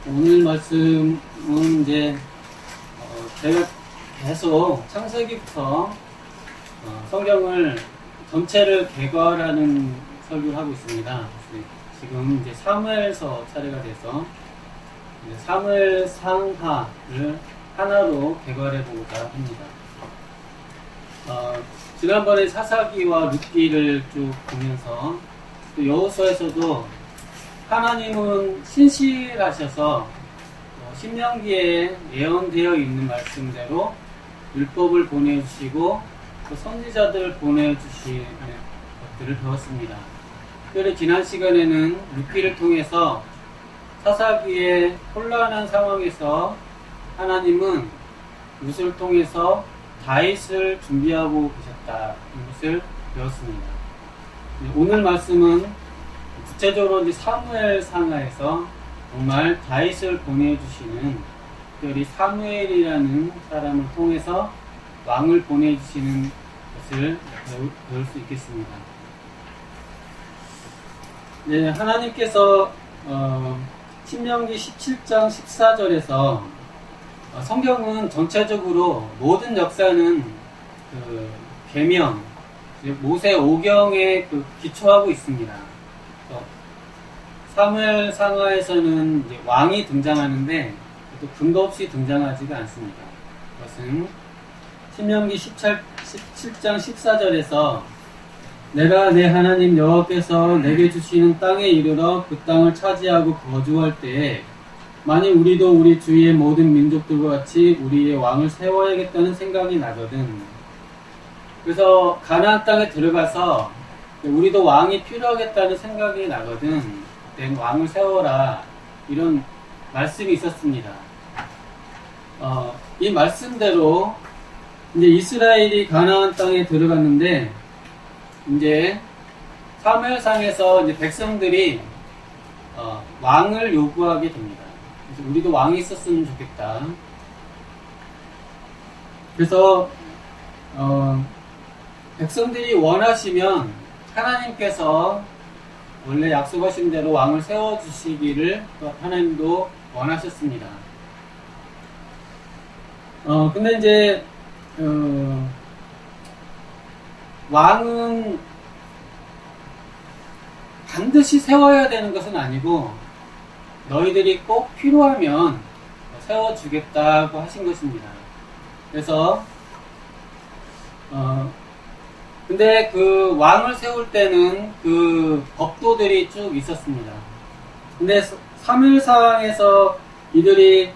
오늘 말씀은 이제 제가 계속 창세기부터 성경을 전체를 개괄하는 설교를 하고 있습니다. 지금 이제 사무엘서 차례가 돼서 이제 사무엘 상하를 하나로 개괄해 보고자 합니다. 지난번에 사사기와 룻기를 쭉 보면서 또 여호수아에서도 하나님은 신실하셔서 신명기에 예언되어 있는 말씀대로 율법을 보내주시고 또 선지자들을 보내주시는 것들을 배웠습니다. 특별히 지난 시간에는 룻기를 통해서 사사기의 혼란한 상황에서 하나님은 룻을 통해서 다윗을 준비하고 계셨다는 것을 배웠습니다. 오늘 말씀은 구체적으로 이제 사무엘 상하에서 정말 다윗을 보내주시는, 특별히 사무엘이라는 사람을 통해서 왕을 보내주시는 것을 배울 수 있겠습니다. 네, 하나님께서 신명기 17장 14절에서 성경은 전체적으로 모든 역사는 계명, 모세 오경에 기초하고 있습니다. 사무엘 상하에서는 이제 왕이 등장하는데 또 근거 없이 등장하지가 않습니다. 그것은 신명기 17장 14절에서 내가 내 하나님 여호와께서 내게 주시는 땅에 이르러 그 땅을 차지하고 거주할 때에 만일 우리도 우리 주위의 모든 민족들과 같이 우리의 왕을 세워야겠다는 생각이 나거든. 그래서 가나안 땅에 들어가서 우리도 왕이 필요하겠다는 생각이 나거든. 그때 왕을 세워라, 이런 말씀이 있었습니다. 이 말씀대로 이제 이스라엘이 가나안 땅에 들어갔는데 이제 사무엘상에서 이제 백성들이 왕을 요구하게 됩니다. 그래서 우리도 왕이 있었으면 좋겠다. 그래서 백성들이 원하시면 하나님께서 원래 약속하신 대로 왕을 세워주시기를 하나님도 원하셨습니다. 근데 이제 왕은 반드시 세워야 되는 것은 아니고 너희들이 꼭 필요하면 세워주겠다고 하신 것입니다. 그래서 근데 그 왕을 세울 때는 그 법도들이 쭉 있었습니다. 근데 사무엘상에서 이들이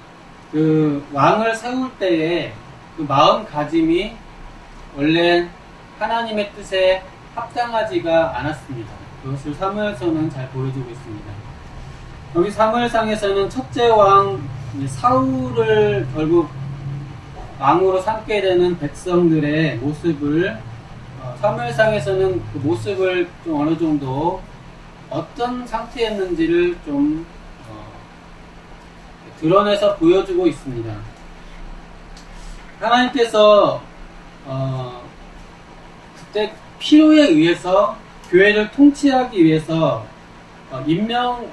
그 왕을 세울 때에 그 마음가짐이 원래 하나님의 뜻에 합당하지가 않았습니다. 그것을 사무엘서는 잘 보여주고 있습니다. 여기 사무엘상에서는 첫째 왕 사울을 결국 왕으로 삼게 되는 백성들의 모습을 사무엘상에서는 그 모습을 좀 어느 정도 어떤 상태였는지를 좀 드러내서 보여주고 있습니다. 하나님께서 그때 필요에 의해서 교회를 통치하기 위해서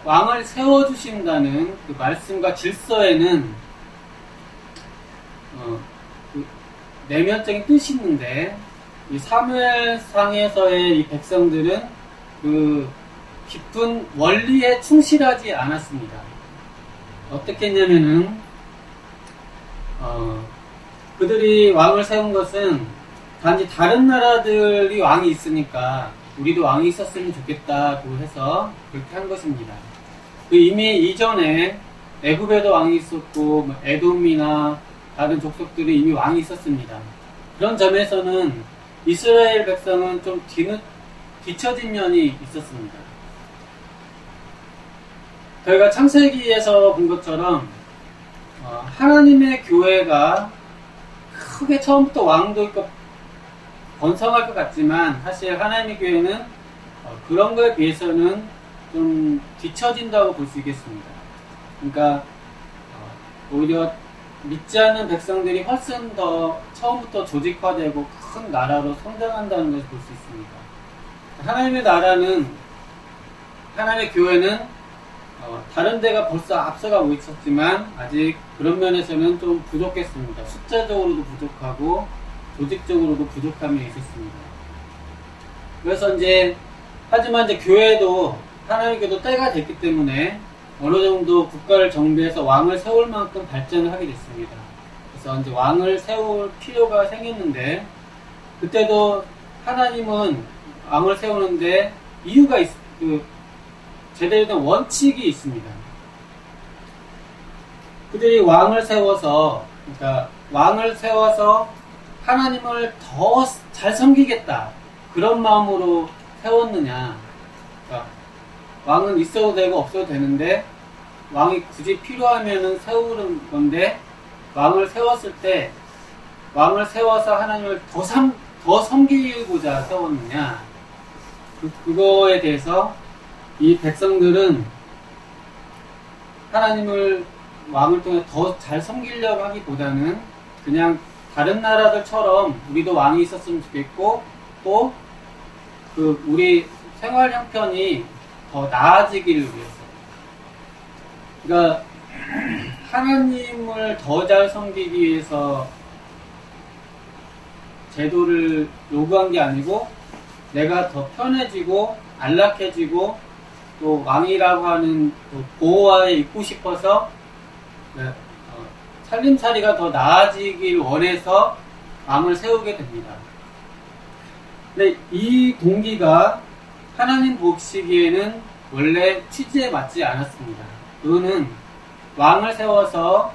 왕을 세워주신다는 그 말씀과 질서에는 그 내면적인 뜻이 있는데 이 사무엘상에서의 이 백성들은 그 깊은 원리에 충실하지 않았습니다. 어떻게 했냐면은 그들이 왕을 세운 것은 단지 다른 나라들이 왕이 있으니까 우리도 왕이 있었으면 좋겠다고 해서 그렇게 한 것입니다. 이미 이전에 애굽에도 왕이 있었고 에돔이나 다른 족속들이 이미 왕이 있었습니다. 그런 점에서는 이스라엘 백성은 좀 뒤처진 면이 있었습니다. 저희가 창세기에서 본 것처럼 하나님의 교회가 크게 처음부터 왕도 있고 번성할 것 같지만 사실 하나님의 교회는 그런 거에 비해서는 좀 뒤처진다고 볼 수 있겠습니다. 그러니까 오히려 믿지 않는 백성들이 훨씬 더 처음부터 조직화되고 큰 나라로 성장한다는 것을 볼 수 있습니다. 하나님의 나라는, 하나님의 교회는 다른 데가 벌써 앞서가고 있었지만 아직 그런 면에서는 좀 부족했습니다. 숫자적으로도 부족하고 조직적으로도 부족함이 있었습니다. 그래서 하지만 교회도 하나님께도 때가 됐기 때문에 어느 정도 국가를 정비해서 왕을 세울 만큼 발전을 하게 됐습니다. 그래서 왕을 세울 필요가 생겼는데, 그때도 하나님은 왕을 세우는데 이유가 제대로 된 원칙이 있습니다. 그들이 왕을 세워서 하나님을 더 잘 섬기겠다, 그런 마음으로 세웠느냐. 왕은 있어도 되고 없어도 되는데 왕이 굳이 필요하면은 세우는 건데, 왕을 세웠을 때 왕을 세워서 하나님을 더 섬기고자 세웠느냐. 그거에 대해서 이 백성들은 하나님을 왕을 통해 더 잘 섬기려고 하기보다는 그냥 다른 나라들처럼 우리도 왕이 있었으면 좋겠고, 또 우리 생활 형편이 더 나아지기를 위해서, 그러니까 하나님을 더 잘 섬기기 위해서 제도를 요구한 게 아니고, 내가 더 편해지고 안락해지고 또 왕이라고 하는 보호하에 있고 싶어서 살림살이가 더 나아지길 원해서 왕을 세우게 됩니다. 근데 이 동기가 하나님 보시기에는 원래 취지에 맞지 않았습니다. 그거는 왕을 세워서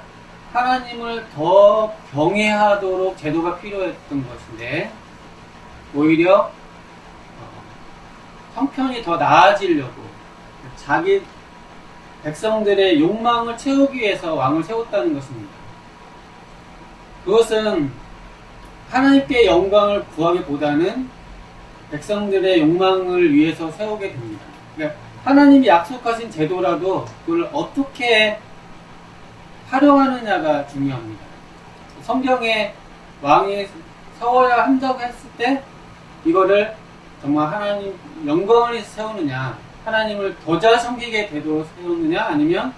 하나님을 더 경외하도록 제도가 필요했던 것인데, 오히려 형편이 더 나아지려고 자기 백성들의 욕망을 채우기 위해서 왕을 세웠다는 것입니다. 그것은 하나님께 영광을 구하기보다는 백성들의 욕망을 위해서 세우게 됩니다. 그러니까 하나님이 약속하신 제도라도 그걸 어떻게 활용하느냐가 중요합니다. 성경에 왕이 세워야 한다고 했을 때 이거를 정말 하나님 영광을 위해서 세우느냐, 하나님을 더 잘 섬기게 되도록 세우느냐, 아니면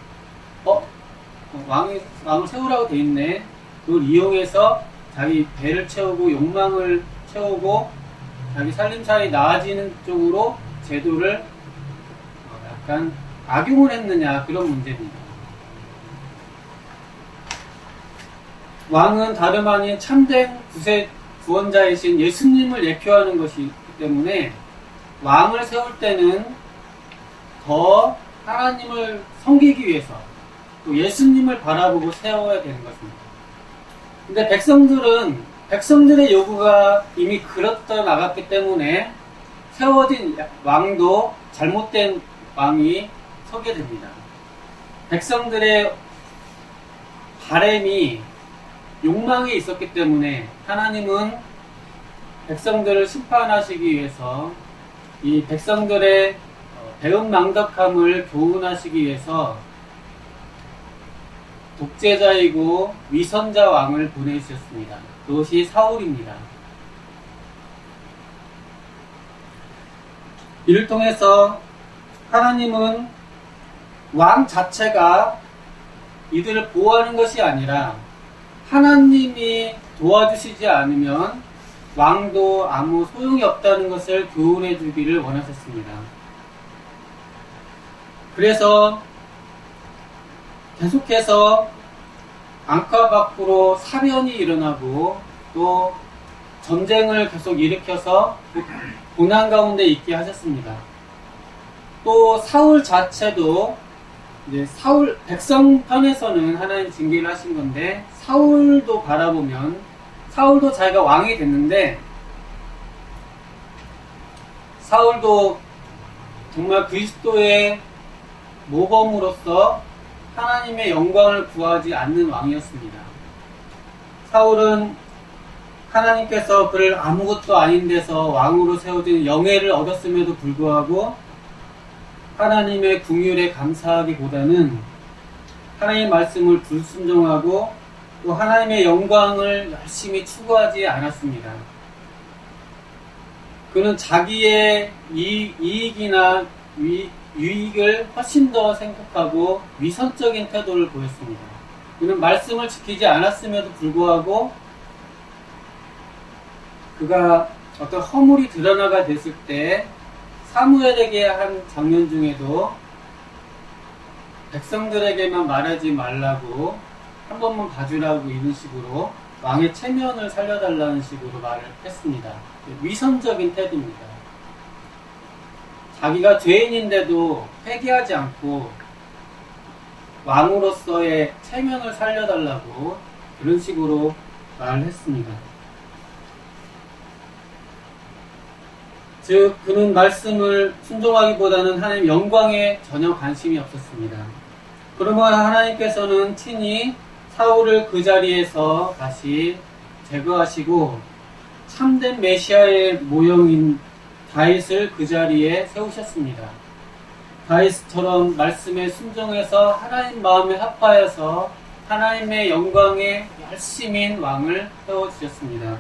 왕을 세우라고 돼 있네, 그걸 이용해서 자기 배를 채우고 욕망을 채우고 자기 살림살이 나아지는 쪽으로 제도를 약간 악용을 했느냐, 그런 문제입니다. 왕은 다름 아닌 참된 구원자이신 예수님을 예표하는 것이기 때문에 왕을 세울 때는 더 하나님을 섬기기 위해서 또 예수님을 바라보고 세워야 되는 것입니다. 근데 백성들의 요구가 이미 그렇다 나갔기 때문에 세워진 왕도 잘못된 왕이 서게 됩니다. 백성들의 바램이, 욕망이 있었기 때문에 하나님은 백성들을 심판하시기 위해서 이 백성들의 배은망덕함을 교훈하시기 위해서 독재자이고 위선자 왕을 보내주셨습니다. 그것이 사울입니다. 이를 통해서 하나님은 왕 자체가 이들을 보호하는 것이 아니라 하나님이 도와주시지 않으면 왕도 아무 소용이 없다는 것을 교훈해 주기를 원하셨습니다. 그래서 계속해서 안과 밖으로 사변이 일어나고 또 전쟁을 계속 일으켜서 고난 가운데 있게 하셨습니다. 또 사울 자체도 이제 백성 편에서는 하나님 징계를 하신 건데, 사울도 바라보면 사울도 자기가 왕이 됐는데, 사울도 정말 그리스도의 모범으로서 하나님의 영광을 구하지 않는 왕이었습니다. 사울은 하나님께서 그를 아무것도 아닌 데서 왕으로 세워진 영예를 얻었음에도 불구하고 하나님의 긍휼에 감사하기보다는 하나님의 말씀을 불순종하고 또 하나님의 영광을 열심히 추구하지 않았습니다. 그는 자기의 이익이나 유익을 훨씬 더 생각하고 위선적인 태도를 보였습니다. 그는 말씀을 지키지 않았음에도 불구하고 그가 어떤 허물이 드러나가 됐을 때 사무엘에게 한 장면 중에도 백성들에게만 말하지 말라고 한 번만 봐주라고 이런 식으로 왕의 체면을 살려달라는 식으로 말을 했습니다. 위선적인 태도입니다. 자기가 죄인인데도 회개하지 않고 왕으로서의 체면을 살려달라고 그런 식으로 말을 했습니다. 즉 그는 말씀을 순종하기보다는 하나님 영광에 전혀 관심이 없었습니다. 그러므로 하나님께서는 친히 사울을 그 자리에서 다시 제거하시고 참된 메시아의 모형인 다윗을 그 자리에 세우셨습니다. 다윗처럼 말씀에 순종해서 하나님 마음에 합하여서 하나님의 영광에 열심인 왕을 세워주셨습니다.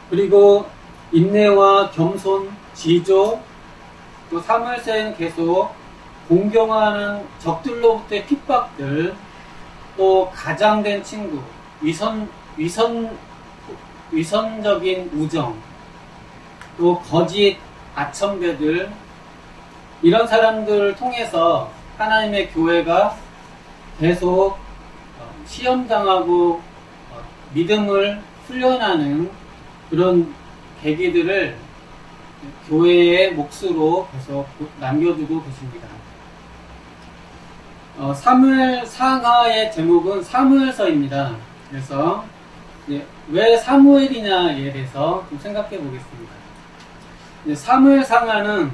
그리고 인내와 겸손, 지조, 또 사무엘서에는 계속 공경하는 적들로부터의 핍박들, 또 가장된 친구, 위선적인 우정, 또 거짓 아첨배들, 이런 사람들을 통해서 하나님의 교회가 계속 시험당하고 믿음을 훈련하는 그런 계기들을 교회의 몫으로 계속 남겨두고 계십니다. 사무엘 상하의 제목은 사무엘서입니다. 그래서 왜 사무엘이냐에 대해서 좀 생각해 보겠습니다. 사무엘 상하는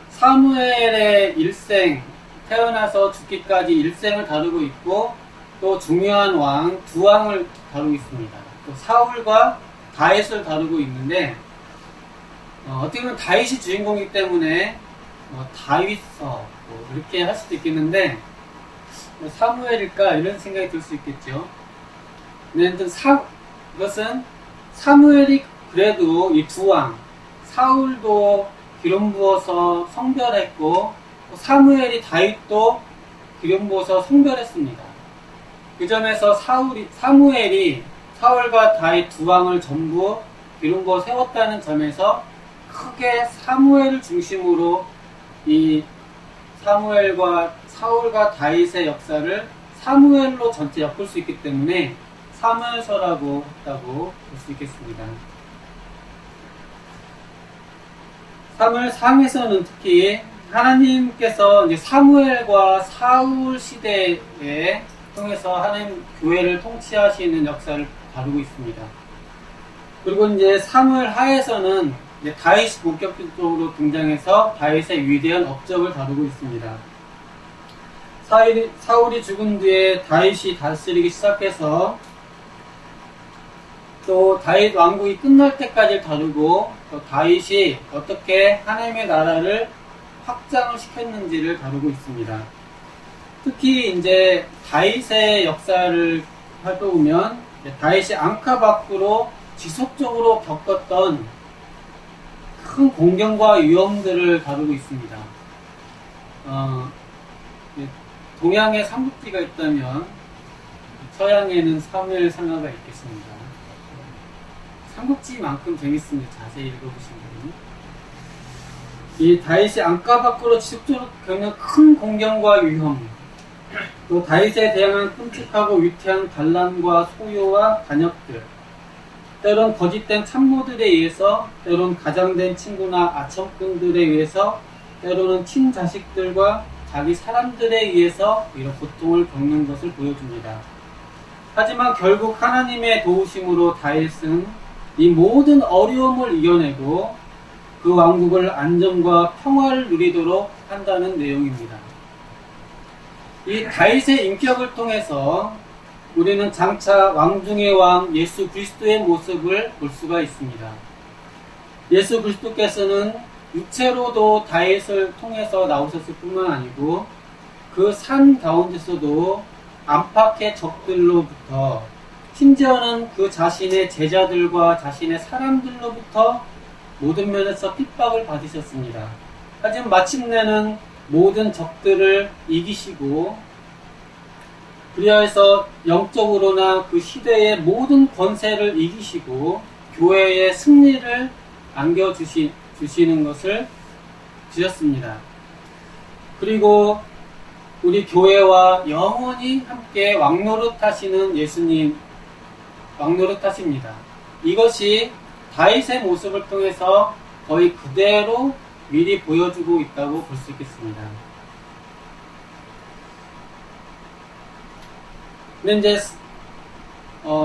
사무엘의 일생, 태어나서 죽기까지 일생을 다루고 있고 또 중요한 왕, 두 왕을 다루고 있습니다. 또 사울과 다윗을 다루고 있는데 어떻게 보면 다윗이 주인공이기 때문에 다윗서 이렇게 할 수도 있겠는데 사무엘일까 이런 생각이 들 수 있겠죠. 근데 이것은 사무엘이 그래도 이 두 왕, 사울도 기름 부어서 성별했고 사무엘이 다윗도 기름 부어서 성별했습니다. 그 점에서 사무엘이 사울과 다윗 두 왕을 전부 기름 부어 세웠다는 점에서 크게 사무엘을 중심으로 이 사무엘과 사울과 다윗의 역사를 사무엘로 전체 엮을 수 있기 때문에 사무엘서라고 했다고 볼 수 있겠습니다. 사무엘상에서는 특히 하나님께서 이제 사무엘과 사울 시대에 통해서 하나님 교회를 통치하시는 역사를 다루고 있습니다. 그리고 이제 사무엘 하에서는 이제 다윗이 본격적으로 등장해서 다윗의 위대한 업적을 다루고 있습니다. 사울이 죽은 뒤에 다윗이 다스리기 시작해서 또 다윗 왕국이 끝날 때까지 다루고 또 다윗이 어떻게 하나님의 나라를 확장을 시켰는지를 다루고 있습니다. 특히 이제 다윗의 역사를 살펴보면 다윗이 앙카 밖으로 지속적으로 겪었던 큰 공경과 위험들을 다루고 있습니다. 동양에 삼국지가 있다면 서양에는 사무엘 상하가 있겠습니다. 삼국지만큼 재밌습니다. 자세히 읽어보시면. 이 다윗이 앙카 밖으로 지속적으로 겪는 큰 공경과 위험, 또 다윗에 대항한 끔찍하고 위태한 반란과 소요와 반역들, 때론 거짓된 참모들에 의해서, 때론 가장된 친구나 아첨꾼들에 의해서, 때로는 친자식들과 자기 사람들에 의해서 이런 고통을 겪는 것을 보여줍니다. 하지만 결국 하나님의 도우심으로 다윗은 이 모든 어려움을 이겨내고 그 왕국을 안정과 평화를 누리도록 한다는 내용입니다. 이 다윗의 인격을 통해서 우리는 장차 왕 중의 왕 예수 그리스도의 모습을 볼 수가 있습니다. 예수 그리스도께서는 육체로도 다윗을 통해서 나오셨을 뿐만 아니고 그 산 가운데서도 안팎의 적들로부터 심지어는 그 자신의 제자들과 자신의 사람들로부터 모든 면에서 핍박을 받으셨습니다. 하지만 마침내는 모든 적들을 이기시고 그리하여서 영적으로나 그 시대의 모든 권세를 이기시고 교회의 승리를 안겨주시는 것을 주셨습니다. 그리고 우리 교회와 영원히 함께 왕노릇하시는 예수님 왕노릇하십니다. 이것이 다윗의 모습을 통해서 거의 그대로 미리 보여주고 있다고 볼 수 있겠습니다. 근데 이제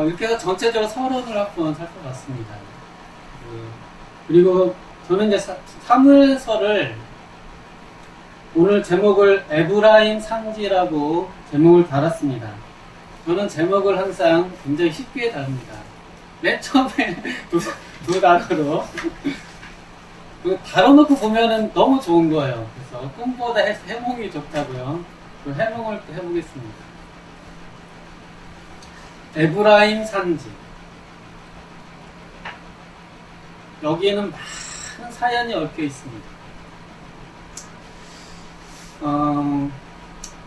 이렇게 해서 전체적으로 서론을 한번 살펴봤습니다. 그리고 저는 이제 사무엘서를 오늘 제목을 에브라임 산지라고 제목을 달았습니다. 저는 제목을 항상 굉장히 쉽게 다룹니다. 맨 처음에 두 단어로 다뤄놓고 보면은 너무 좋은 거예요. 그래서 꿈보다 해몽이 좋다고요. 그 해몽을 또 해보겠습니다. 에브라임 산지. 여기에는 많은 사연이 얽혀 있습니다.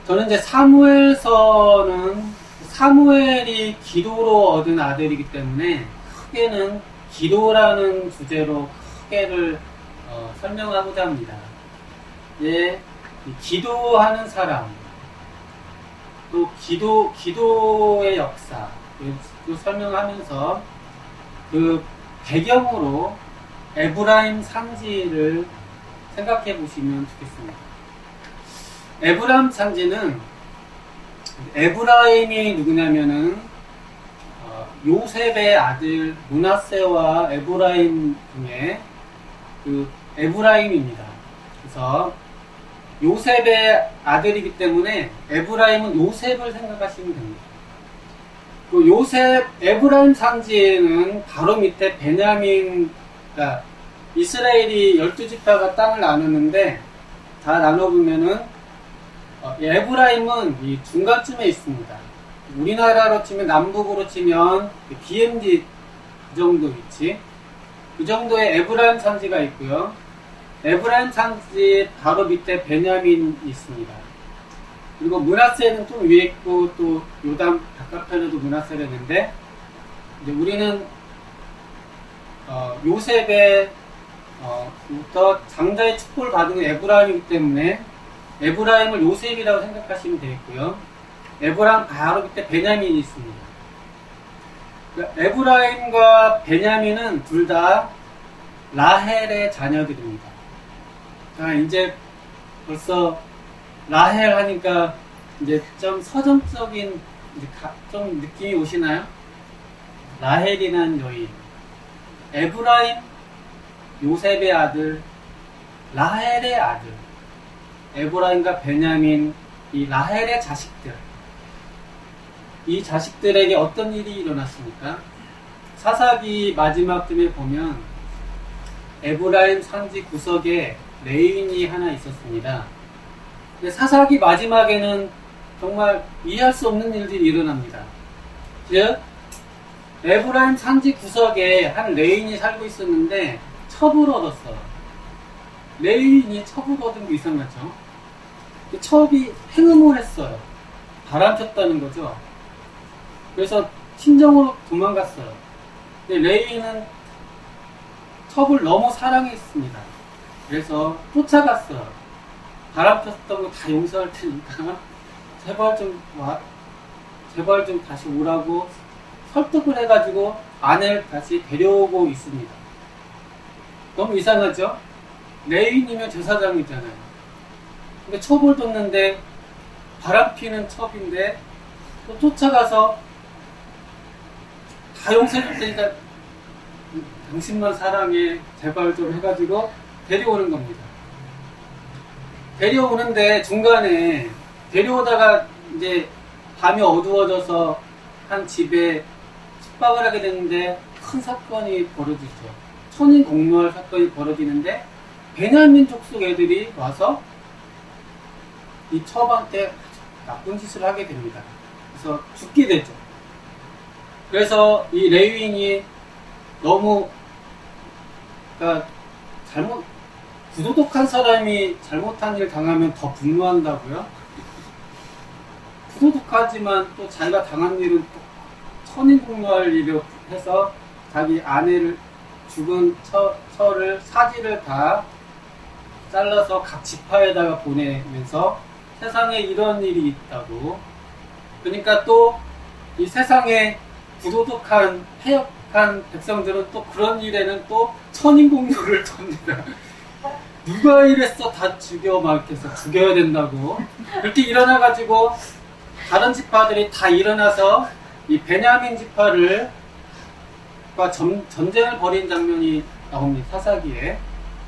저는 이제 사무엘서는 사무엘이 기도로 얻은 아들이기 때문에 크게는 기도라는 주제로 크게를 설명하고자 합니다. 예, 기도하는 사람, 또 기도의 역사, 또 설명하면서 그 배경으로 에브라임 산지를 생각해 보시면 좋겠습니다. 에브라임 산지는 에브라임이 누구냐면은 요셉의 아들 므낫세와 에브라임 중에 그 에브라임입니다. 그래서 요셉의 아들이기 때문에 에브라임은 요셉을 생각하시면 됩니다. 그 에브라임 산지에는 바로 밑에 베냐민, 그러니까 이스라엘이 12지파가 땅을 나누는데 다 나눠보면은 에브라임은 이 중간쯤에 있습니다. 우리나라로 치면 남북으로 치면 BMD 그 정도 위치, 그 정도의 에브라임 산지가 있고요. 에브라임 산지 바로 밑에 베냐민이 있습니다. 그리고 므낫세는 좀 위에 있고 또 요단 바깥편에도 므낫세가 있는데 이제 우리는 요셉의 부터 장자의 축복을 받은 에브라임이기 때문에 에브라임을 요셉이라고 생각하시면 되겠고요. 에브라임 바로 밑에 베냐민이 있습니다. 그러니까 에브라임과 베냐민은 둘 다 라헬의 자녀들입니다. 자, 이제 벌써 라헬 하니까 이제 좀 서정적인 좀 느낌이 오시나요? 라헬이라는 여인, 에브라임, 요셉의 아들, 라헬의 아들, 에브라임과 베냐민, 이 라헬의 자식들, 이 자식들에게 어떤 일이 일어났습니까? 사사기 마지막쯤에 보면 에브라임 산지 구석에 레위인이 하나 있었습니다. 근데 사사기 마지막에는 정말 이해할 수 없는 일들이 일어납니다. 즉, 에브라임 산지 구석에 한 레위인이 살고 있었는데 첩을 얻었어요. 레위인이 첩을 얻은 게 이상하죠? 첩이 행음을 했어요. 바람폈다는 거죠. 그래서 친정으로 도망갔어요. 근데 레위인은 첩을 너무 사랑했습니다. 그래서 쫓아갔어요. 바람폈던 거 다 용서할 테니까 제발 좀 다시 오라고 설득을 해가지고 아내를 다시 데려오고 있습니다. 너무 이상하죠? 레위인이면 제사장이잖아요. 근데 첩을 뒀는데 바람피는 첩인데 또 쫓아가서 다 용서해줄 테니까 당신만 사랑해 제발 좀 해가지고 데려오는 겁니다. 데려오는데 중간에 데려오다가 이제 밤이 어두워져서 한 집에 숙박을 하게 되는데 큰 사건이 벌어지죠. 천인 공노할 사건이 벌어지는데 베냐민 족속 애들이 와서 이 첩한테 나쁜 짓을 하게 됩니다. 그래서 죽게 되죠. 그래서 이 레위인이 너무, 그러니까 부도덕한 사람이 잘못한 일 당하면 더 분노한다고요? 부도덕하지만 또 자기가 당한 일은 또 천인공노할 일을 해서 자기 아내를 죽은 처를 사지를 다 잘라서 각 지파에다가 보내면서 세상에 이런 일이 있다고. 그러니까 또 이 세상에 부도덕한 패역한 백성들은 또 그런 일에는 또 천인공노를 톱니다. 누가 이랬어? 다 죽여 막 이렇게 해서 죽여야 된다고. 그렇게 일어나가지고 다른 지파들이 다 일어나서 이 베냐민 지파를 전쟁을 벌인 장면이 나옵니다. 사사기에.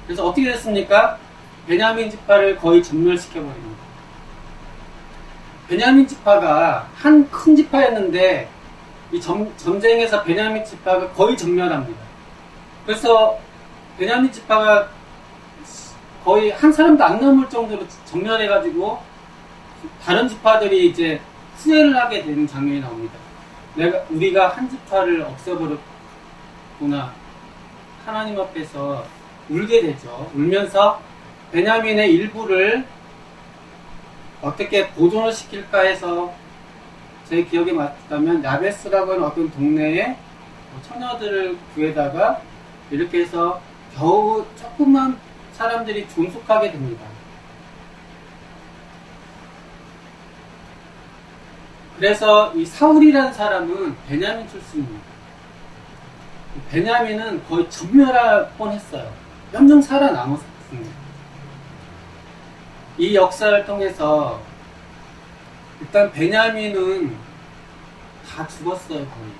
그래서 어떻게 됐습니까? 베냐민 지파를 거의 전멸시켜버립니다. 베냐민 지파가 한 큰 지파였는데 이 전쟁에서 베냐민 지파가 거의 전멸합니다. 그래서 베냐민 지파가 거의 한 사람도 안 남을 정도로 전멸해가지고 다른 지파들이 이제 후회를 하게 되는 장면이 나옵니다. 우리가 한 지파를 없애버렸구나. 하나님 앞에서 울게 되죠. 울면서 베냐민의 일부를 어떻게 보존을 시킬까 해서 제 기억에 맞다면 야베스라고 하는 어떤 동네에 처녀들을 구해다가 이렇게 해서 겨우 조금만 사람들이 존속하게 됩니다. 그래서 이 사울이라는 사람은 베냐민 출신입니다. 베냐민은 거의 전멸할 뻔했어요. 몇 명 살아남았습니다. 이 역사를 통해서 일단 베냐민은 다 죽었어요. 거의.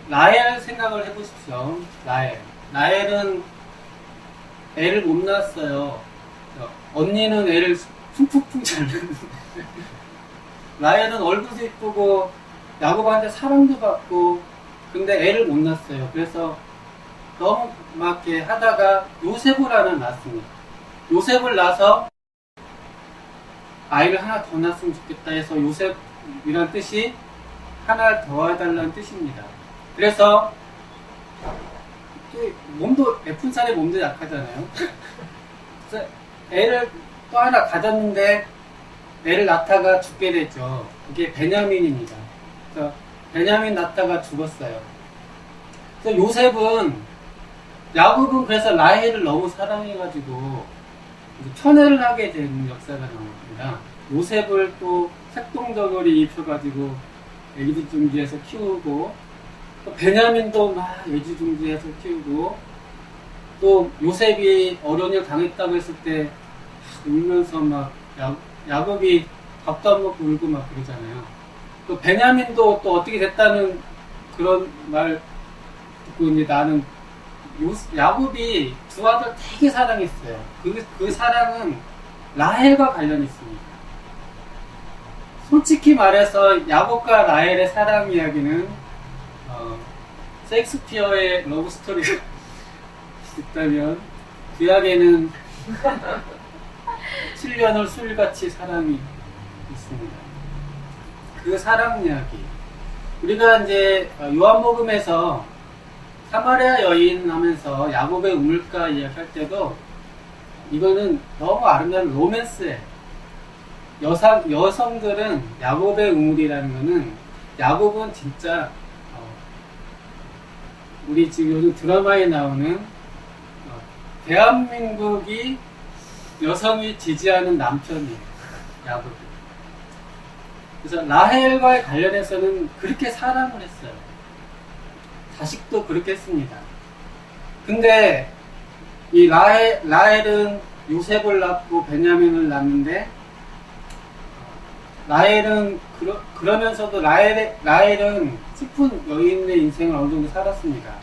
라헬 생각을 해보십시오. 라헬은 애를 못 낳았어요. 언니는 애를 퉁퉁퉁 잘 낳는데 라헬은 얼굴도 이쁘고 야곱한테 사랑도 받고 근데 애를 못 낳았어요. 그래서 너무 막 이렇게 하다가 요셉을 하나 낳았습니다. 요셉을 낳아서 아이를 하나 더 낳았으면 좋겠다 해서 요셉이란 뜻이 하나 더 해달라는 뜻입니다. 그래서 몸도 F살의 몸도 약하잖아요. 그래서 애를 또 하나 가졌는데 애를 낳다가 죽게 됐죠. 그게 베냐민입니다. 그래서 베냐민 낳다가 죽었어요. 그래서 야곱은 그래서 라헬을 너무 사랑해가지고 편애를 하게 된 역사가 나옵니다. 요셉을 또 색동저고리 입혀가지고 애지중지해서 키우고 또 베냐민도 막 애지중지해서 키우고 또 요셉이 어려운 일 당했다고 했을 때 울면서 막 야곱이 밥도 안 먹고 울고 막 그러잖아요. 또 베냐민도 또 어떻게 됐다는 그런 말 듣고 이제 나는 야곱이 두 아들 되게 사랑했어요. 그 사랑은 라헬과 관련이 있습니다. 솔직히 말해서 야곱과 라헬의 사랑 이야기는 셰익스피어의 러브스토리가 있다면 구약에는 7년을 술같이 사랑이 있습니다. 그 사랑 이야기 우리가 이제 요한복음에서 사마리아 여인 하면서 야곱의 우물가 이야기 할 때도 이거는 너무 아름다운 로맨스예요. 여성들은 야곱의 우물이라는 거는 야곱은 진짜 우리 지금 요즘 드라마에 나오는 대한민국이 여성이 지지하는 남편이에요. 야곱이. 그래서 라헬과의 관련해서는 그렇게 사랑을 했어요. 자식도 그렇게 했습니다. 근데 이 라헬은 요셉을 낳고 베냐민을 낳는데 라헬은 그러면서도 라헬은 슬픈 여인의 인생을 어느 정도 살았습니다.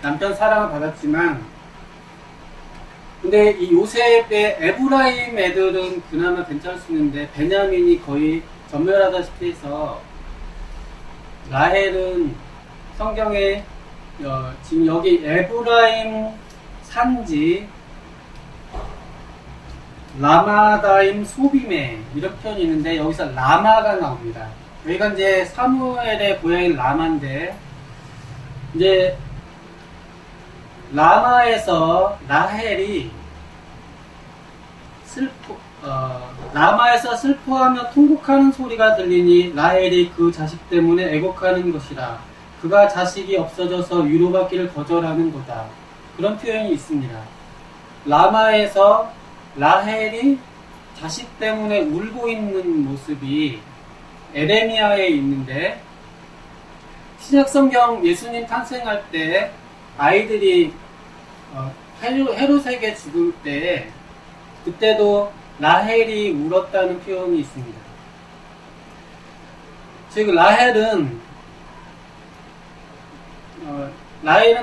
남편 사랑을 받았지만 근데 이 요셉의 에브라임 애들은 그나마 괜찮을 수 있는데 베냐민이 거의 전멸하다시피 해서 라헬은 성경에 지금 여기 에브라임 산지 라마다임 소빔에 이런 표현이 있는데 여기서 라마가 나옵니다. 여기가 이제 사무엘의 고향인 라마인데 이제 라마에서 라헬이 라마에서 슬퍼하며 통곡하는 소리가 들리니 라헬이 그 자식 때문에 애곡하는 것이라. 그가 자식이 없어져서 위로받기를 거절하는 거다. 그런 표현이 있습니다. 라마에서 라헬이 자식 때문에 울고 있는 모습이 에레미야에 있는데, 신약성경 예수님 탄생할 때 아이들이 헤롯에게 죽을 때 그때도 라헬이 울었다는 표현이 있습니다. 즉 라헬은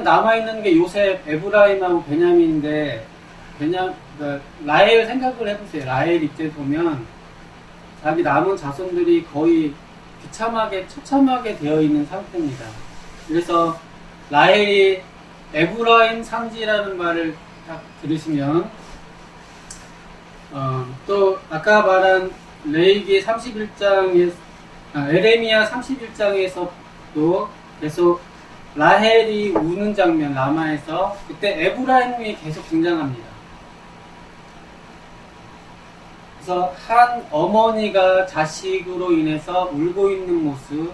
남아있는 게 요셉, 에브라임하고 베냐민인데, 라헬 생각을 해보세요. 라헬 입장에 보면 자기 남은 자손들이 거의 처참하게 되어 있는 상태입니다. 그래서 라헬이 에브라임 산지라는 말을 딱 들으시면, 또 아까 말한 레위기 31장에 에레미야 31장에서도 계속 라헬이 우는 장면, 라마에서 그때 에브라임이 계속 등장합니다. 그래서 한 어머니가 자식으로 인해서 울고 있는 모습을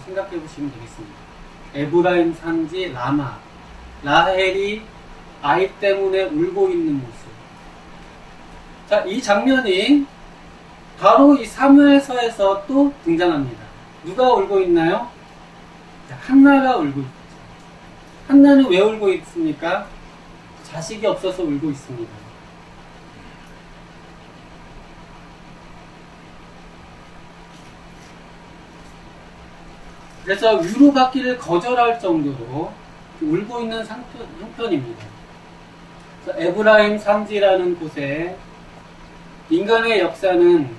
생각해 보시면 되겠습니다. 에브라임 산지 라마, 라헬이 아이 때문에 울고 있는 모습. 자, 이 장면이 바로 이 사무엘서에서 또 등장합니다. 누가 울고 있나요? 한나가 울고 있죠. 한나는 왜 울고 있습니까? 자식이 없어서 울고 있습니다. 그래서 위로받기를 거절할 정도로 울고 있는 형편입니다. 에브라임 산지라는 곳에 인간의 역사는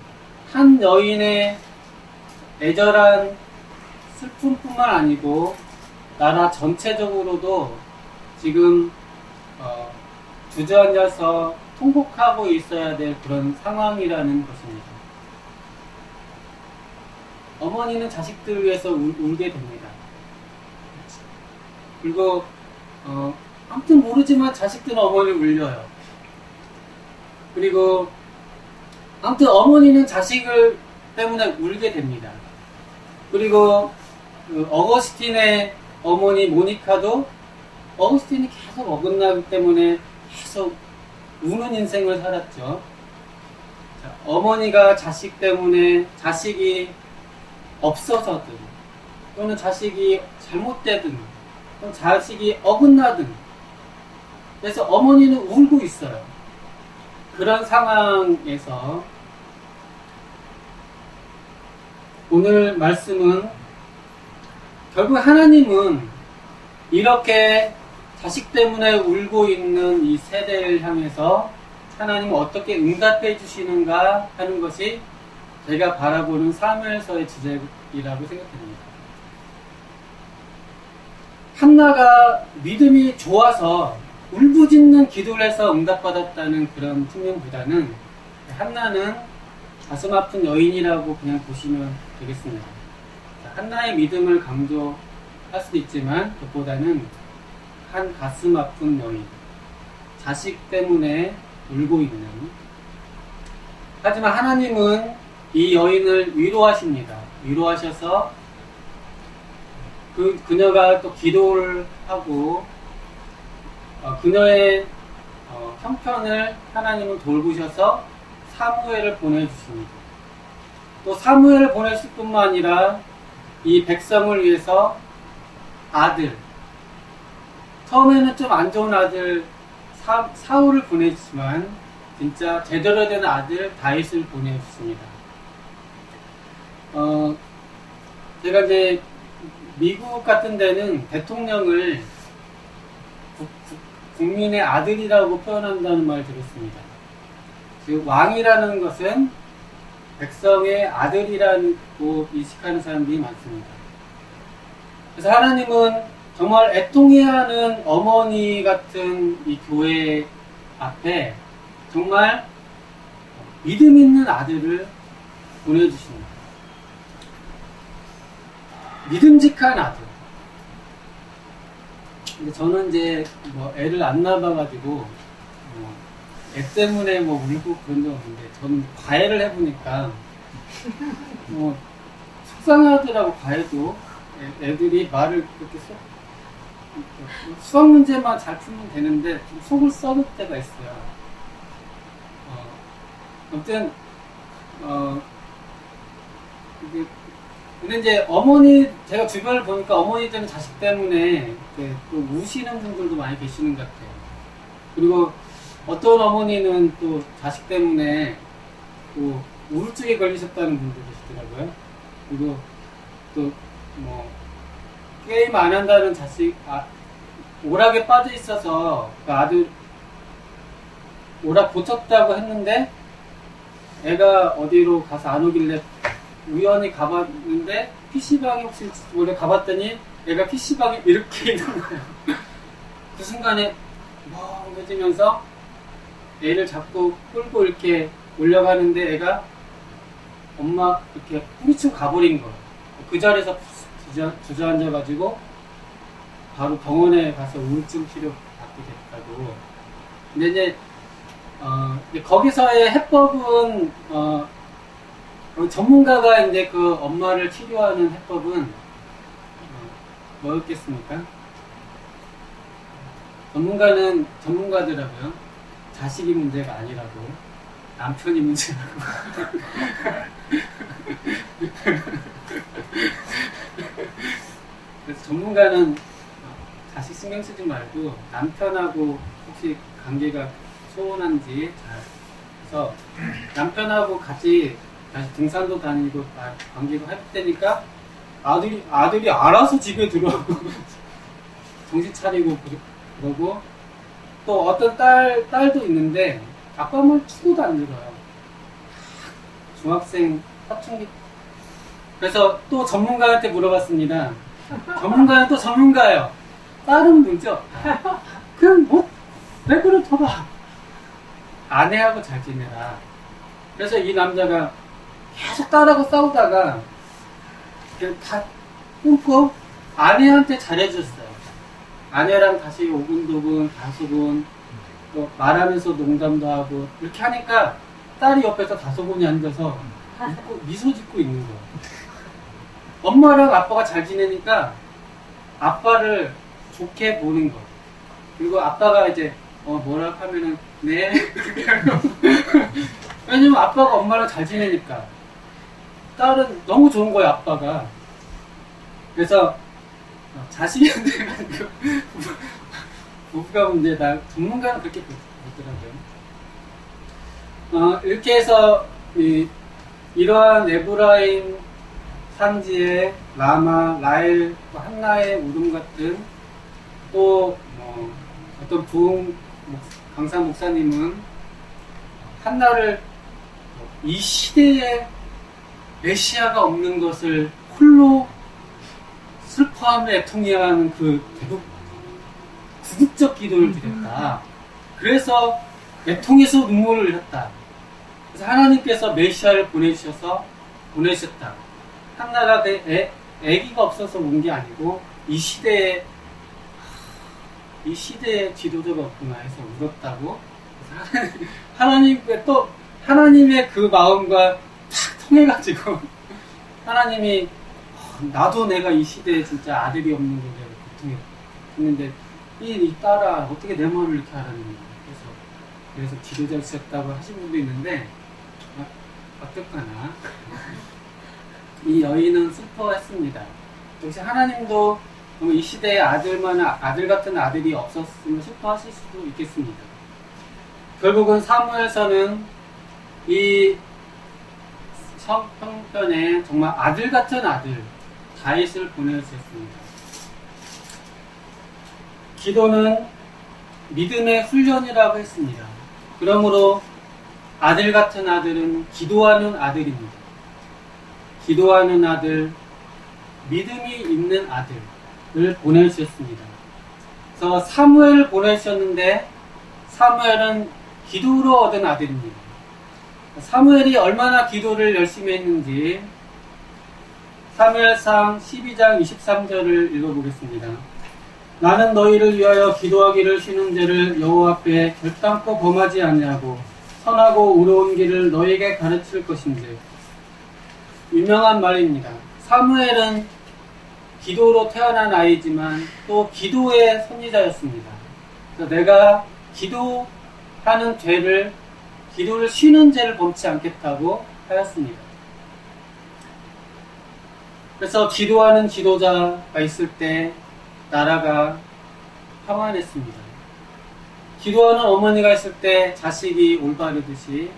한 여인의 애절한 슬픔뿐만 아니고 나라 전체적으로도 지금 주저앉아서 통곡하고 있어야 될 그런 상황이라는 것입니다. 어머니는 자식들을 위해서 울게 됩니다. 그리고 아무튼 모르지만 자식들은 어머니를 울려요. 그리고 아무튼 어머니는 자식을 때문에 울게 됩니다. 그리고 어거스틴의 어머니 모니카도 어거스틴이 계속 어긋나기 때문에 계속 우는 인생을 살았죠. 자, 어머니가 자식 때문에 자식이 없어서든 또는 자식이 잘못되든 또는 자식이 어긋나든 그래서 어머니는 울고 있어요. 그런 상황에서 오늘 말씀은 결국 하나님은 이렇게 자식 때문에 울고 있는 이 세대를 향해서 하나님은 어떻게 응답해 주시는가 하는 것이 제가 바라보는 사무엘서의 주제이라고 생각합니다. 한나가 믿음이 좋아서 울부짖는 기도를 해서 응답받았다는 그런 측면보다는 한나는 가슴 아픈 여인이라고 그냥 보시면 되겠습니다. 한나의 믿음을 강조할 수도 있지만 그것보다는 한 가슴 아픈 여인, 자식 때문에 울고 있는, 하지만 하나님은 이 여인을 위로하십니다. 위로하셔서 그녀가 또 기도를 하고 그녀의 형편을 하나님은 돌보셔서 사무엘을 보내주십니다. 또 사무엘을 보내실 뿐만 아니라 이 백성을 위해서 아들, 처음에는 좀 안 좋은 아들 사울을 보내주지만 진짜 제대로 된 아들 다윗을 보내주십니다. 제가 이제 미국 같은 데는 대통령을 국민의 아들이라고 표현한다는 말을 들었습니다. 즉 왕이라는 것은 백성의 아들이라고 인식하는 사람들이 많습니다. 그래서 하나님은 정말 애통해야 하는 어머니 같은 이 교회 앞에 정말 믿음 있는 아들을 보내주십니다. 믿음직한 아들. 근데 저는 이제 뭐 애를 안 낳아봐가지고 애 때문에 뭐 울고 그런 적 없는데 저는 과외를 해보니까 뭐 속상하더라고. 과외도 애들이 말을 그렇게 수학 문제만 잘 풀면 되는데 좀 속을 썩을 때가 있어요. 아무튼 근데 이제 어머니, 제가 주변을 보니까 어머니들은 자식 때문에 또 우시는 분들도 많이 계시는 것 같아요. 그리고 어떤 어머니는 또 자식 때문에 또 우울증에 걸리셨다는 분도 계시더라고요. 그리고 또 뭐 게임 안 한다는 자식, 오락에 빠져 있어서 그 아들 오락 고쳤다고 했는데 애가 어디로 가서 안 오길래 우연히 가봤는데 PC방에 혹시 원래 가봤더니 애가 PC방에 이렇게 있는 거예요. 그 순간에 멍해지면서 애를 잡고 끌고 이렇게 올려가는데 애가 엄마 이렇게 뿌리치고 가버린 거예요. 그 자리에서 주저앉아가지고 바로 병원에 가서 우울증 치료 받게 됐다고. 근데 이제 거기서의 해법은 전문가가 이제 그 엄마를 치료하는 해법은 뭐였겠습니까? 전문가는 전문가더라고요. 자식이 문제가 아니라고, 남편이 문제라고. 그래서 전문가는 자식 신경 쓰지 말고 남편하고 혹시 관계가 소원한지 잘 해서 남편하고 같이 다시 등산도 다니고 관계가 회복되니까 아들이 알아서 집에 들어오고 정신 차리고 그러고, 또 어떤 딸도 있는데 아빠 말 추고도 안 들어요. 중학생 사춘기. 그래서 또 전문가한테 물어봤습니다. 전문가는 또 전문가예요. 딸은 물죠. 그럼 왜 그렇더라. 아내하고 잘 지내라. 그래서 이 남자가 계속 딸하고 싸우다가 다 끊고 아내한테 잘해줬어요. 아내랑 다시 오근도근 다소근, 또 말하면서 농담도 하고 이렇게 하니까 딸이 옆에서 다소근이 앉아서 미소 짓고 있는 거예요. 엄마랑 아빠가 잘 지내니까 아빠를 좋게 보는 거. 그리고 아빠가 이제 뭐라 하면은 네 그렇게 하고. 왜냐면 아빠가 엄마랑 잘 지내니까 딸은 너무 좋은 거야, 아빠가. 그래서 자식한테 부부가 문제다. 전문가는 그렇게 보더라고요. 이렇게 해서 이러한 에브라임 산지의 라마, 라헬, 한나의 울음 같은, 또 어떤 강사 목사님은 한나를 이 시대에 메시아가 없는 것을 홀로 슬퍼하며 애통해하는 그 구급적 기도를 드렸다. 그래서 애통해서 눈물을 흘렸다. 그래서 하나님께서 메시아를 보내셨다. 한나가 애기가 없어서 온 게 아니고 이 시대에 지도자가 없구나 해서 울었다고. 하나님의 그 마음과 탁 통해가지고 하나님이 나도 내가 이 시대에 진짜 아들이 없는 걸 내가 고통했는데 이 딸아 어떻게 내 마음을 이렇게 하라는 거야. 그래서 지도자를 쓰셨다고 하신 분도 있는데 어떡하나. 이 여인은 슬퍼했습니다. 역시 하나님도 이 시대에 아들 같은 아들이 없었으면 슬퍼하실 수도 있겠습니다. 결국은 사무엘서는 이 성편에 정말 아들 같은 아들 다윗을 보내주셨습니다. 기도는 믿음의 훈련이라고 했습니다. 그러므로 아들 같은 아들은 기도하는 아들입니다. 기도하는 아들, 믿음이 있는 아들을 보내주셨습니다. 그래서 사무엘을 보내주셨는데 사무엘은 기도로 얻은 아들입니다. 사무엘이 얼마나 기도를 열심히 했는지 사무엘상 12장 23절을 읽어보겠습니다. 나는 너희를 위하여 기도하기를 쉬는 죄를 여호와 앞에 결단코 범하지 아니하고 선하고 의로운 길을 너희에게 가르칠 것인지. 유명한 말입니다. 사무엘은 기도로 태어난 아이지만 또 기도의 선지자였습니다. 그래서 내가 기도하는 죄를, 기도를 쉬는 죄를 범치 않겠다고 하였습니다. 그래서 기도하는 지도자가 있을 때 나라가 평안했습니다. 기도하는 어머니가 있을 때 자식이 올바르듯이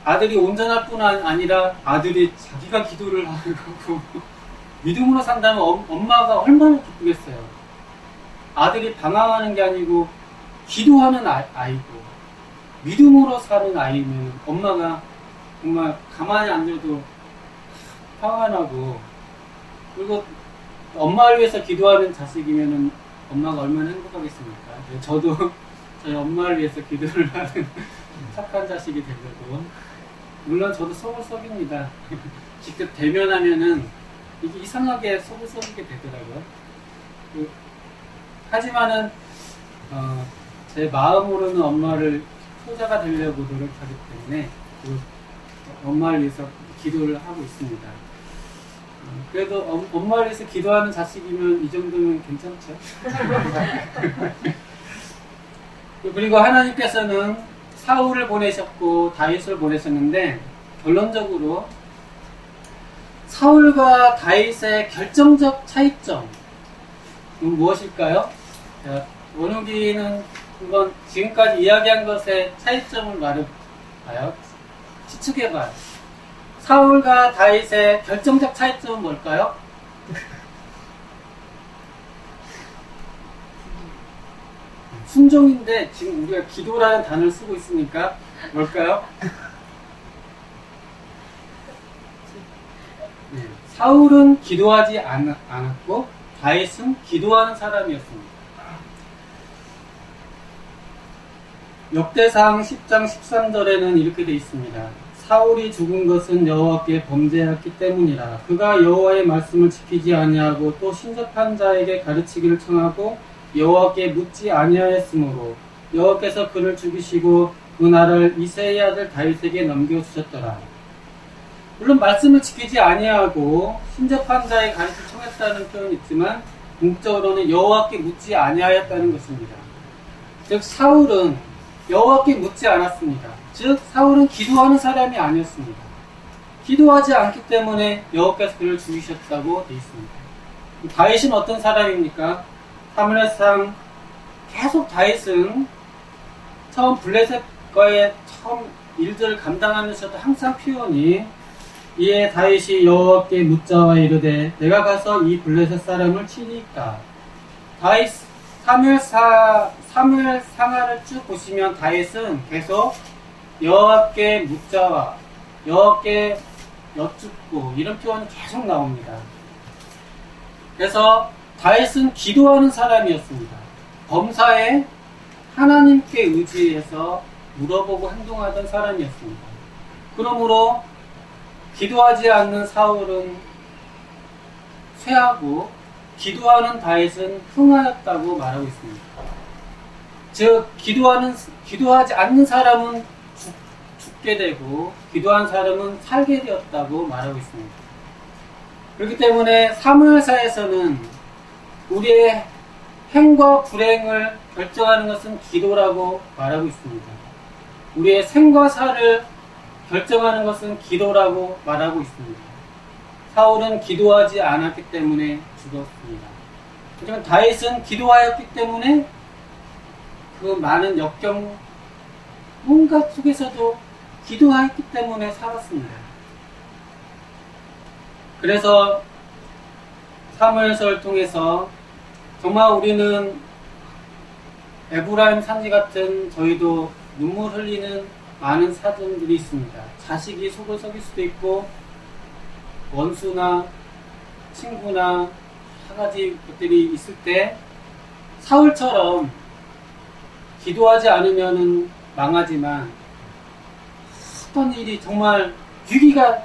아들이 온전할 뿐 아니라 아들이 자기가 기도를 하고 믿음으로 산다면 엄마가 얼마나 기쁘겠어요. 아들이 방황하는 게 아니고 기도하는 아이고 믿음으로 사는 아이면 엄마가 정말 가만히 앉아도 평안하고, 그리고 엄마를 위해서 기도하는 자식이면 엄마가 얼마나 행복하겠습니까? 저도 저희 엄마를 위해서 기도를 하는 착한 자식이 되려고. 물론 저도 속을 썩입니다. 직접 대면하면은 이게 이상하게 속을 썩이게 되더라고요. 하지만은 제 마음으로는 엄마를 효자가 되려고 노력하기 때문에 엄마를 위해서 기도를 하고 있습니다. 그래도 엄마를 위해서 기도하는 자식이면 이 정도면 괜찮죠? 그리고 하나님께서는 사울을 보내셨고 다윗을 보내셨는데, 결론적으로 사울과 다윗의 결정적 차이점은 무엇일까요? 원욱이는 한번 지금까지 이야기한 것의 차이점을 말해봐요. 추측해봐요. 사울과 다윗의 결정적 차이점은 뭘까요? 순종인데 지금 우리가 기도라는 단어를 쓰고 있으니까 뭘까요? 네, 사울은 기도하지 않았고 다윗은 기도하는 사람이었습니다. 역대상 10장 13절에는 이렇게 되어 있습니다. 사울이 죽은 것은 여호와께 범죄하였기 때문이라. 그가 여호와의 말씀을 지키지 아니하고 또 신접한 자에게 가르치기를 청하고 여호와께 묻지 아니하였으므로 여호와께서 그를 죽이시고 그 나라를 이새의 아들 다윗에게 넘겨주셨더라. 물론 말씀을 지키지 아니하고 신접한 자의 가르치기를 청했다는 표현이 있지만 궁극적으로는 여호와께 묻지 아니하였다는 것입니다. 즉 사울은 여호와께 묻지 않았습니다. 즉 사울은 기도하는 사람이 아니었습니다. 기도하지 않기 때문에 여호와께서 그를 죽이셨다고 되어 있습니다. 다윗은 어떤 사람입니까? 사무엘상 계속 다윗은 처음 블레셋과의 처음 일들을 감당하면서도 항상 표현이, 이에 다윗이 여호와께 묻자와 이르되 내가 가서 이 블레셋 사람을 치리까. 다윗 사무엘 상하를 쭉 보시면 다윗은 계속 여호와께 묻자와 여호와께 여쭙고 이런 표현이 계속 나옵니다. 그래서 다윗은 기도하는 사람이었습니다. 범사에 하나님께 의지해서 물어보고 행동하던 사람이었습니다. 그러므로 기도하지 않는 사울은 쇠하고 기도하는 다윗은 흥하였다고 말하고 있습니다. 즉 기도하지 않는 사람은 죽게 되고 기도한 사람은 살게 되었다고 말하고 있습니다. 그렇기 때문에 사무엘사에서는 우리의 행과 불행을 결정하는 것은 기도라고 말하고 있습니다. 우리의 생과 사를 결정하는 것은 기도라고 말하고 있습니다. 사울은 기도하지 않았기 때문에 죽었습니다. 하지만 다윗은 기도하였기 때문에 그 많은 역경 뭔가 속에서도 기도하였기 때문에 살았습니다. 그래서 사무엘서를 통해서 정말 우리는 에브라임 산지 같은 저희도 눈물 흘리는 많은 사정들이 있습니다. 자식이 속을 썩일 수도 있고 원수나 친구나 여러 가지 것들이 있을 때 사울처럼 기도하지 않으면 망하지만 어떤 일이 정말 위기가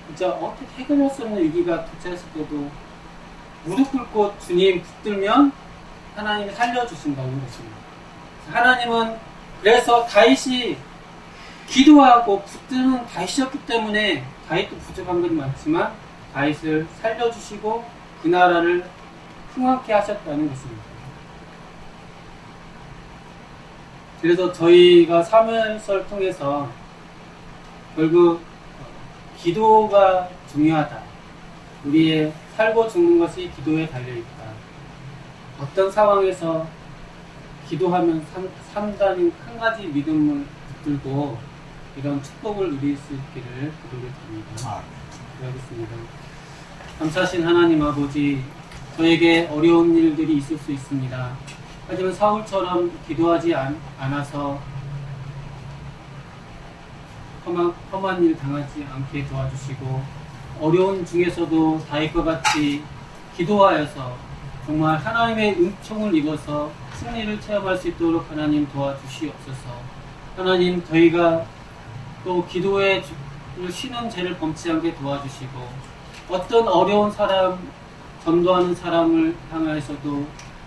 진짜 어떻게 해결할 수 없는 위기가 도착했을 때도 무릎 꿇고 주님 붙들면 하나님이 살려주신다는 것입니다. 하나님은 그래서 다윗이 기도하고 붙드는 다윗이었기 때문에 다윗도 부족한 건 많지만 다윗을 살려주시고 그 나라를 흥왕케 하셨다는 것입니다. 그래서 저희가 사무엘서를 통해서 결국 기도가 중요하다. 우리의 살고 죽는 것이 기도에 달려있다. 어떤 상황에서 기도하면 산다는 한 가지 믿음을 붙들고 이런 축복을 누릴 수 있기를 기도를 드립니다. 기도하겠습니다. 감사하신 하나님 아버지, 저에게 어려운 일들이 있을 수 있습니다. 하지만 사울처럼 기도하지 않아서 험한 일 당하지 않게 도와주시고, 어려운 중에서도 다윗과 같이 기도하여서 정말 하나님의 은총을 입어서 승리를 체험할 수 있도록 하나님 도와주시옵소서. 하나님, 저희가 또 기도에 쉬는 죄를 범치 않게 도와주시고, 어떤 어려운 사람, 전도하는 사람을 향하여서도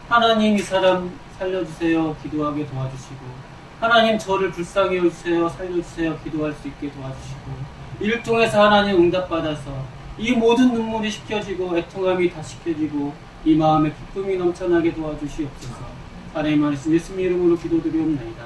하나님 이 사람 살려주세요 기도하게 도와주시고, 하나님 저를 불쌍히 여주세요 살려주세요 기도할 수 있게 도와주시고, 이를 통해서 하나님 응답받아서 이 모든 눈물이 씻겨지고 애통함이 다 씻겨지고 이 마음에 기쁨이 넘쳐나게 도와주시옵소서. 하나님 말씀 예수님 이름으로 기도드리옵나이다.